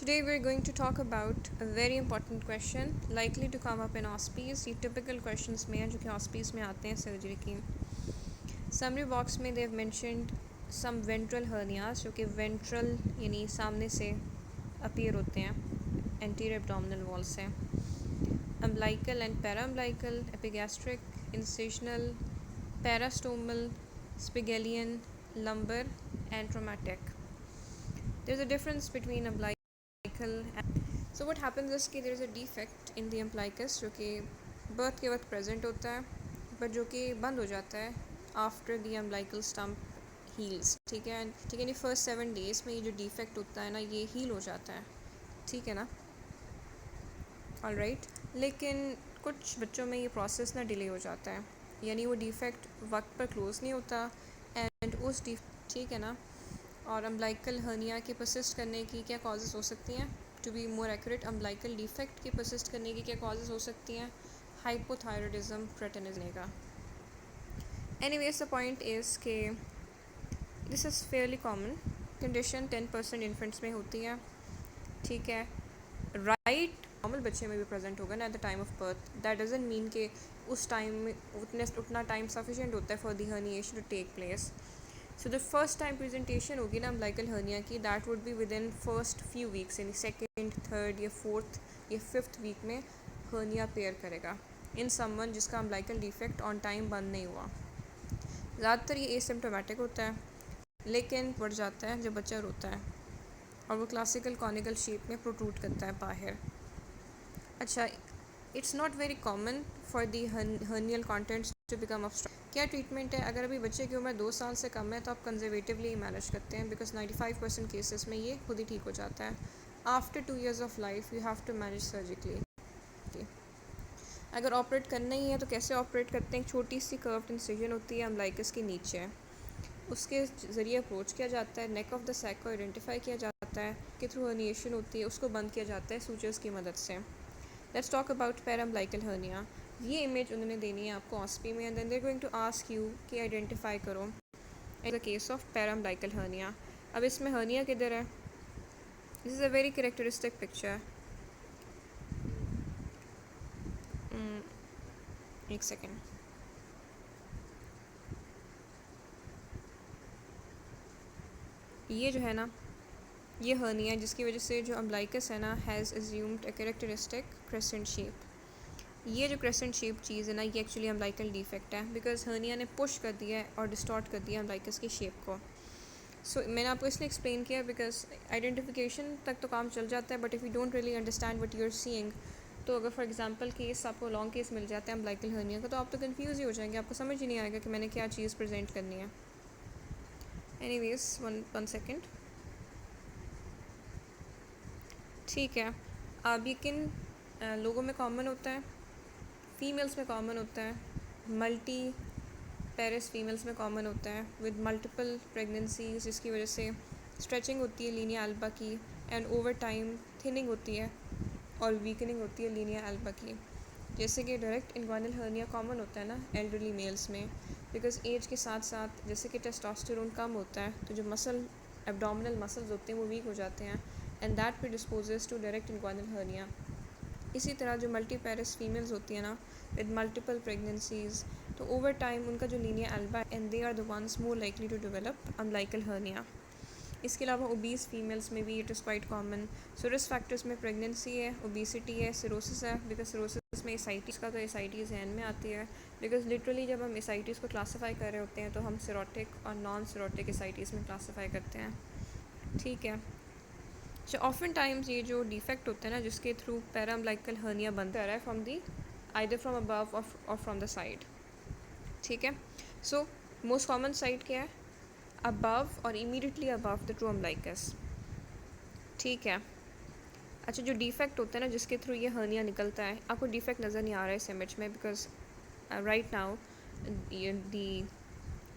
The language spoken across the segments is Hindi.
Today we're going to talk about a very important question likely to come up in OSPs. ये typical questions में हैं जो कि OSPs में आते हैं सर्जरी की. Summary box में they have mentioned some ventral hernias जो कि ventral यानी सामने से appear होते हैं anterior abdominal wall से. Umbilical and paraumbilical, epigastric, incisional, parastomal, spigelian, lumbar and traumatic. There's a difference between umbilical and so what happens is कि there is a defect in the umbilicus जो कि birth के वक्त present होता है but जो कि बंद हो जाता है after the umbilical stump heals. ठीक है यानी first 7 days में ये जो defect होता है ना ये heal हो जाता है. ठीक है ना. Alright. लेकिन कुछ बच्चों में ये process ना delay हो जाता है यानी वो defect वक्त पर close नहीं होता and उस ठीक है ना. और umbilical hernia के persist करने की क्या causes हो सकती हैं. To be more accurate, umbilical defect के persist करने की क्या causes हो सकती हैं. Hypothyroidism, cretinism का. Anyways, the point is कि this is fairly common condition. 10% infants में होती है. ठीक है. Right, normal बच्चे में भी present होगा ना at the time of birth. That doesn't mean कि उस time में उतना time sufficient होता है for the herniation to take place. So the first time presentation होगी ना umbilical hernia की that would be within first few weeks यानी second, third या fourth या fifth week में hernia appear करेगा in someone जिसका umbilical defect on time बंद नहीं हुआ. ज़्यादातर ये asymptomatic होता है लेकिन बढ़ जाता है जब बच्चा रोता है और वो classical conical shape में protrude करता है बाहर. अच्छा, it's not very common for the hernial contents to become obstructed. क्या ट्रीटमेंट है. अगर अभी बच्चे की उम्र 2 साल से कम है तो आप कंजर्वेटिवली मैनेज करते हैं बिकॉज 95% केसेस में ये खुद ही ठीक हो जाता है. After 2 years of life you have to manage surgically. अगर ऑपरेट करना ही है तो कैसे ऑपरेट करते हैं. एक छोटी सी कर्व्ड इंसिजन होती है अम्बलाइकस के नीचे, उसके ज़रिए अप्रोच किया जाता है. नेक ऑफ द सैक को आइडेंटिफाई किया जाता है कि थ्रू हर्निएशन होती है उसको बंद किया जाता है सूचर्स की मदद से. Let's talk about paraumbilical hernia. ये इमेज उन्होंने देनी है आपको ऑस्पी में and then they are going to ask you कि आइडेंटिफाई करो in the case of paraumbilical hernia. अब इसमें हर्निया किधर है. This is a very characteristic picture. एक सेकेंड. ये जो है ना ये हर्निया जिसकी वजह से जो अम्बलाइकस है ना has assumed a characteristic crescent shape. ये जो क्रेसेंट शेप चीज़ है ना ये एक्चुअली अम्बलाइकल डिफेक्ट है बिकॉज हर्निया ने पुश कर दिया है और डिस्टॉर्ट कर दिया अम्बलाइकस की शेप को. सो मैंने आपको इसलिए एक्सप्लेन किया बिकॉज आइडेंटिफिकेशन तक तो काम चल जाता है but if you don't really understand what you are seeing तो अगर फॉर एग्जांपल केस आपको लॉन्ग केस मिल जाता है अम्बलाइकल हर्निया का तो आप तो कंफ्यूज ही हो जाएंगे. आपको समझ ही नहीं आएगा कि मैंने क्या चीज़ प्रेजेंट करनी है. Anyways one second. ठीक है. अब ये किन लोगों में कॉमन होता है. फीमेल्स में कॉमन होता है. मल्टी पेरिस फीमेल्स में कॉमन होता है विद मल्टीपल प्रेगनेंसीज जिसकी वजह से स्ट्रेचिंग होती है लीनिया एल्बा की एंड ओवर टाइम थिनिंग होती है और वीकनिंग होती है लीनिया एल्बा की. जैसे कि डायरेक्ट इन्ग्वाइनल हर्निया कॉमन होता है ना एल्डरली मेल्स में बिकॉज एज के साथ साथ जैसे कि टेस्टोस्टेरोन कम होता है तो जो मसल एब्डोमिनल मसल्स होते हैं वो वीक हो जाते हैं and that predisposes to direct inguinal hernia. इसी तरह जो मल्टी पेरिस फीमेल्स होती हैं ना विद मल्टीपल प्रेगनेंसीज तो ओवर टाइम उनका जो linea alba and they are the ones more likely to develop umbilical hernia. इसके अलावा ओबीस फीमेल्स में भी it is quite common. So risk factors में प्रेगनेंसी है, ओबेसिटी है, सिरोसिस है बिकॉज सिरोसिस में एसाइटिस का तो एसाइटिस जहन में आती है बिकॉज लिटरली जब हम एसाइटिस को क्लासीफाई कर रहे होते हैं तो हम सिरोटिक और नॉन सिरोटिक एसाइटिस में क्लासीफाई करते हैं. ठीक है. सो ऑफन टाइम्स ये जो डिफेक्ट होता है ना जिसके थ्रू पैराम्बलाइकल हर्निया बनता है from the either from above और फ्रॉम द साइड. ठीक है. सो मोस्ट कॉमन साइड क्या है. अबव और immediately above the true umbilicus. ठीक है. अच्छा, जो डिफेक्ट होता है ना जिसके थ्रू ये हर्निया निकलता है आपको डिफेक्ट नज़र नहीं आ रहा है इस इमेज में because right now the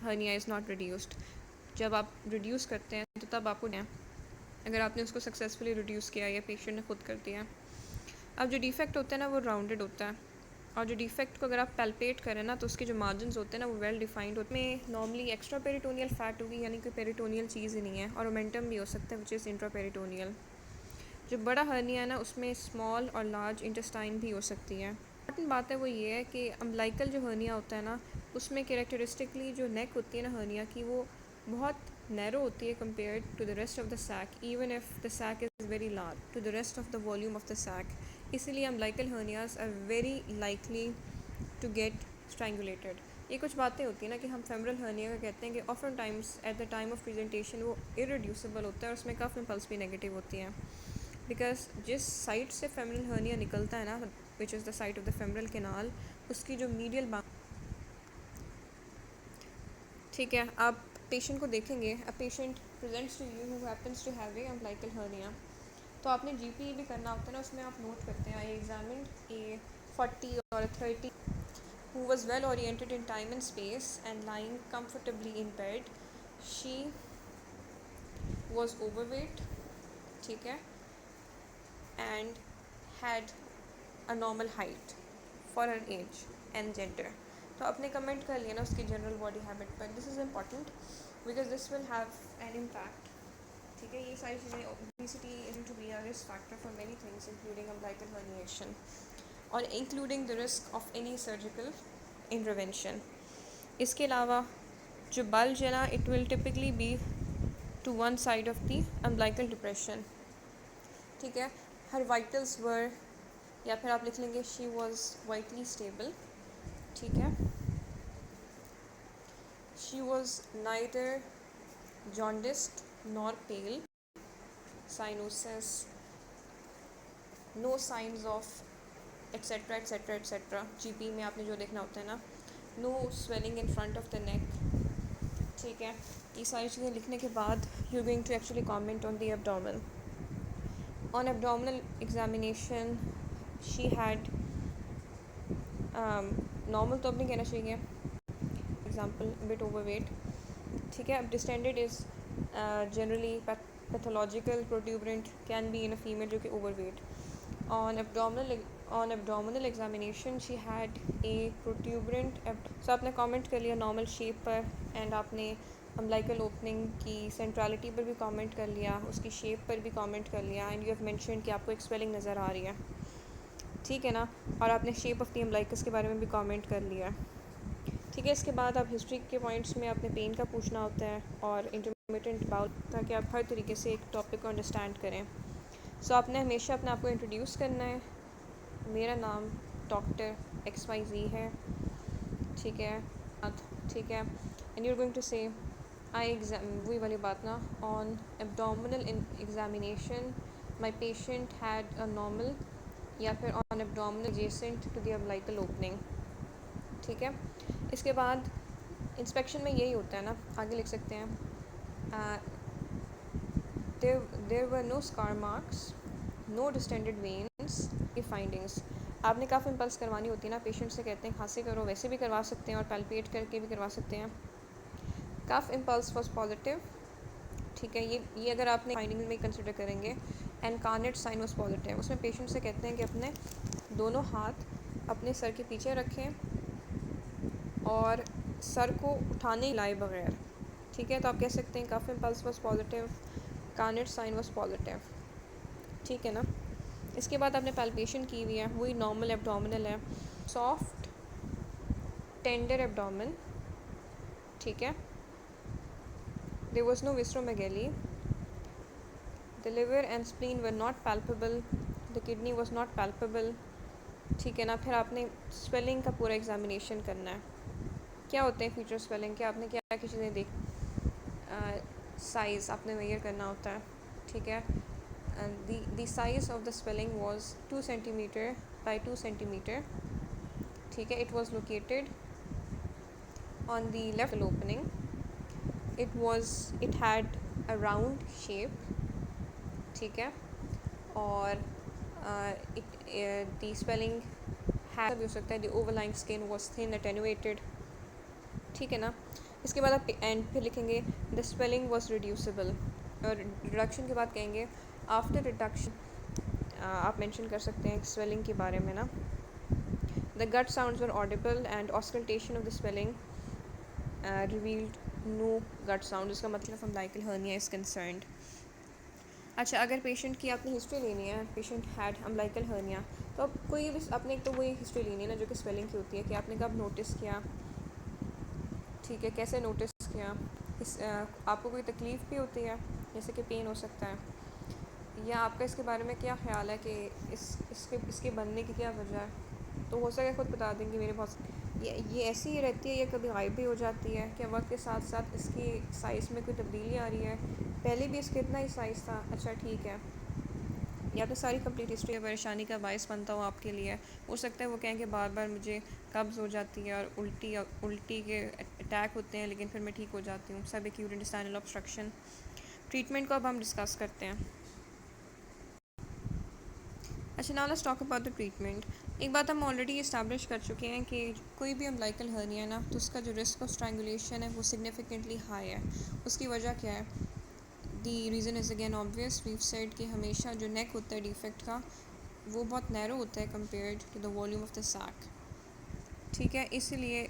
hernia is not reduced. जब आप रिड्यूस करते हैं तो तब आपको अगर आपने उसको सक्सेसफुली रिड्यूस किया या पेशेंट ने खुद कर दिया. अब जो डिफेक्ट होता है ना वो राउंडेड होता है और जो डिफेक्ट को अगर आप पैल्पेट करें ना तो उसके जो मार्जिन होते हैं ना वो वेल डिफाइंड होते हैं. नॉर्मली एक्स्ट्रा पेरिटोनियल फैट होगी यानी कि पेरिटोनियल चीज़ ही नहीं है और मोमेंटम भी हो सकता है विच इज़ इंट्रा पेरिटोनियल. जो बड़ा हर्निया है ना उसमें स्मॉल और लार्ज इंटेस्टाइन भी हो सकती है। इम्पॉर्टेंट बात है वो ये है कि अम्बिलिकल जो हर्निया होता है ना उसमें कैरेक्टरिस्टिकली जो नेक होती है ना हर्निया की वो बहुत नैरो होती है compared to the rest of the sac, even if the sac is very large to the rest of the volume of the sac. इसीलिए umbilical hernias are very likely to get strangulated. ये कुछ बातें होती हैं ना कि हम फेमरल हर्निया का कहते हैं कि often times at the time of presentation वो इरिड्यूसिबल होता है और उसमें कफ इम्पल्स भी नेगेटिव होती हैं, बिकॉज जिस साइड से फेमरल हर्निया निकलता है ना which is the side of the femoral canal, उसकी जो मीडियल ठीक है। आप पेशेंट को देखेंगे, a patient presents to you who happens to have a umbilical hernia, तो आपने जीपी भी करना होता है ना, उसमें आप नोट करते हैं आई एग्जामिन्ड ए 40 और 30 who was well oriented in time and space and lying comfortably in bed. She was overweight, ठीक है, and had a normal height for her age and gender. तो आपने कमेंट कर लिया ना उसकी जनरल बॉडी हैबिट पर। This is important because this will have an impact, ठीक है। ये सारी चीज़ें, obesity is to be a risk factor for many things including umbilical herniation और including the risk of any surgical intervention. इसके अलावा जो बल्ज है ना it will typically be to one side of the umbilical depression, ठीक है। हर वाइटल्स वर, या फिर आप लिख लेंगे शी वॉज वाइटली स्टेबल, ठीक है। She was neither jaundiced nor pale, cyanosis, no signs of et cetera et cetera et cetera. GP में आपने जो देखना होता है ना, no swelling in front of the neck, ठीक है। ये सारी चीज़ें लिखने के बाद you are going to actually comment on the abdomen. On abdominal examination she had normal तो अब नहीं कहना चाहिए, एग्जाम्पल बिट ओवरवेट, ठीक है। अब distended is generally pathological protuberant can be in a female जो कि overweight. On abdominal examination she had a protuberant. So आपने कमेंट कर लिया नॉर्मल शेप पर, एंड आपने अम्बिलिकल ओपनिंग की सेंट्रलिटी पर भी कमेंट कर लिया, उसकी शेप पर भी कमेंट कर लिया, एंड यू हैव मेंशन्ड कि आपको एक स्वेलिंग नज़र आ रही है, ठीक है ना। और आपने शेप ऑफ द अम्बिलिकस के बारे में भी कमेंट कर लिया, ठीक है। इसके बाद आप हिस्ट्री के पॉइंट्स में आपने पेन का पूछना होता है और इंटरमिटेंट बाउल, ताकि आप हर तरीके से एक टॉपिक को अंडरस्टैंड करें। सो आपने हमेशा अपने आप को इंट्रोड्यूस करना है, मेरा नाम डॉक्टर XYZ है, ठीक है, ठीक है। And you are going to say I exam, वही वाली बात ना, on abdominal examination my patient had a normal, या फिर on abdominal adjacent to the umbilical opening, ठीक है। इसके बाद इंस्पेक्शन में यही होता है ना, आगे लिख सकते हैं there were no scar marks, no distended veins, ये फाइंडिंग्स। आपने कफ इम्पल्स करवानी होती है ना, पेशेंट से कहते हैं खांसी करो, वैसे भी करवा सकते हैं और पैल्पेट करके भी करवा सकते हैं। कफ इम्पल्स वॉज पॉजिटिव, ठीक है। ये अगर आपने फाइंडिंग में कंसिडर करेंगे। एंड कार्नेट साइन वॉज पॉजिटिव, उसमें पेशेंट से कहते हैं कि अपने दोनों हाथ अपने सर के पीछे रखें और सर को उठाने लाए बगैर, ठीक है। तो आप कह सकते हैं cough impulse was positive, Carnett sign was positive, ठीक है ना। इसके बाद आपने पैल्पेशन की हुई है, वही नॉर्मल एब्डोमिनल है, सॉफ्ट टेंडर एब्डोमेन, ठीक है। There was no visceromegaly, the liver and spleen were not palpable, the kidney was not palpable, ठीक है ना। फिर आपने स्वेलिंग का पूरा एग्जामिनेशन करना है। क्या होते हैं फीचर स्वेलिंग के, आपने क्या क्या चीज़ें देख, साइज़ आपने मेजर करना होता है, ठीक है। the size of the swelling was 2 centimeter by 2 centimeter, ठीक है। it was located on the left opening, it had a round shape, ठीक है। और the swelling had भी हो सकता है, the overlying skin was thin attenuated, ठीक है ना। इसके बाद आप एंड पे लिखेंगे द स्वेलिंग वॉज रिड्यूसिबल, और रिडक्शन के बाद कहेंगे आफ्टर रिडक्शन आप मेंशन कर सकते हैं स्वेलिंग के बारे में ना। The gut sounds were audible and auscultation of the swelling revealed no gut sound, इसका मतलब अम्बिलिकल हर्निया इज़ कंसर्न्ड। अच्छा, अगर पेशेंट की आपने हिस्ट्री लेनी है, पेशेंट हैड अम्बिलिकल हर्निया, तो अब कोई भी आपने एक तो वही हिस्ट्री लेनी है ना जो कि स्वेलिंग की होती है, कि आपने कब नोटिस किया, ठीक है, कैसे नोटिस किया, आपको कोई तकलीफ़ भी होती है, जैसे कि पेन हो सकता है, या आपका इसके बारे में क्या ख्याल है कि इसके बनने की क्या वजह है, तो हो सके खुद बता देंगे मेरे बहुत। ये ऐसी ही रहती है, ये कभी गायब भी हो जाती है, क्या वक्त के साथ साथ इसकी साइज़ में कोई तब्दीली आ रही है, पहले भी इसका इतना ही साइज़ था, अच्छा ठीक है, या तो सारी कंप्लीट हिस्ट्री परेशानी का बायस बनता हो आपके लिए। हो सकता है वो कहें कि बार बार मुझे कब्ज़ हो जाती है और उल्टी के अटैक होते हैं, लेकिन फिर मैं ठीक हो जाती हूँ, सब एक्यूट इंटेस्टाइनल ऑब्स्ट्रक्शन। ट्रीटमेंट को अब हम डिस्कस करते हैं। अच्छा, now let's talk about the treatment. एक बात हम ऑलरेडी इस्टेब्लिश कर चुके हैं कि कोई भी अम्बिलिकल हर्निया है ना, तो उसका जो रिस्क ऑफ स्ट्रैंगुलेशन है वो सिग्निफिकेंटली हाई है। उसकी वजह क्या है? The reason is again obvious, we've said कि हमेशा जो नेक होता है डिफेक्ट का वो बहुत नैरो होता है compared to the volume of the sac, ठीक है। इसीलिए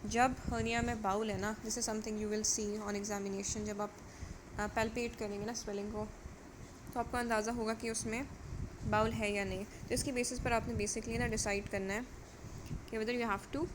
जब हर्निया में बाउल है ना, this is something you will see on examination, जब आप पैल्पेट करेंगे ना स्वेलिंग को, तो आपको अंदाज़ा होगा कि उसमें बाउल है या नहीं। तो इसकी बेसिस पर आपने बेसिकली ना डिसाइड करना है कि वेदर यू हैव टू